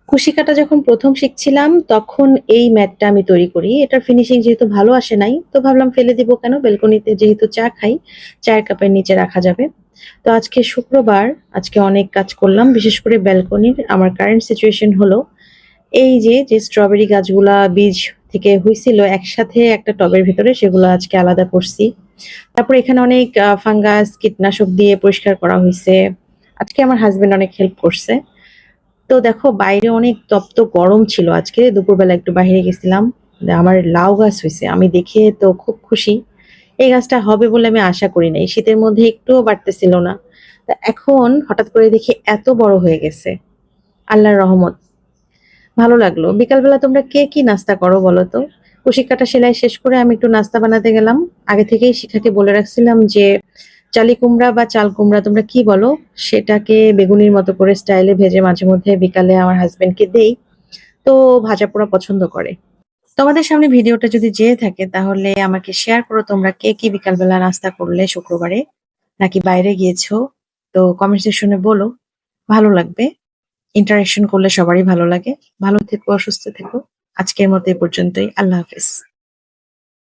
কুশি কাটা যখন ১ম শিখছিলাম, তখন এই ম্যাটটা আমি তৈরি করি। এটার ফিনিশিং যেহেতু ভালো আসে নাই, তো ভাবলাম ফেলে দিব কেন? ব্যালকনিতে যেহেতু চা খাই, চায়ের কাপের নিচে রাখা যাবে। তো আজকে শুক্রবার, আজকে অনেক কাজ করলাম। বিশেষ করে ব্যালকনির আমার কারেন্ট সিচুয়েশন হলো, এই যে স্ট্রবেরি গাছগুলা বীজ থেকে হইছিল একসাথে একটা টবের ভেতরে, সেগুলো আজকে আলাদা করছি। তারপর এখানে অনেক ফাঙ্গাস, কীটনাশক দিয়ে পরিষ্কার করা হইছে। আজকে আমার হাসব্যান্ড অনেক হেল্প করছে। তো দেখো বাইরে অনেক তপ্ত গরম ছিল আজকে। দুপুরবেলা একটু বাহিরে গেছিলাম। আমার লাউ গাছ হইছে। আমি দেখে তো খুব খুশি। এই গাছটা হবে বলে আমি আশা করি নাই। শীতের মধ্যে একটুও বাড়তেছিল না। তা এখন হঠাৎ করে দেখি এত বড় হয়ে গেছে। আল্লাহর রহমত। ভালো লাগলো। বিকালবেলা তোমরা কে কি নাস্তা করো বলো তো? কুশি কাটা সেলাই শেষ করে আমি একটু নাস্তা বানাতে গেলাম। আগে থেকেই শিখাকে বলে রাখছিলাম যে চালি কুমড়া বা চাল কুমড়া তোমরা কি বলো, সেটাকে বেগুনির মতো করে স্টাইলে ভেজে মাঝে মধ্যে বিকালে আমার হাজবেন্ডকে দেই। তো ভাজা পোড়া পছন্দ করে। তোমাদের সামনে ভিডিওটা যদি যেয়ে থাকে তাহলে আমাকে শেয়ার করো, তোমরা কে কি বিকালবেলা নাস্তা করলে শুক্রবারে, নাকি বাইরে গিয়েছো? তো কমেন্ট সেকশনে বলো, ভালো লাগবে। ইন্টারেকশন করলে সবারই ভালো লাগে। ভালো থেকো, অসুস্থ থেকো। আজকের মতো এ পর্যন্তই। আল্লাহ হাফেজ।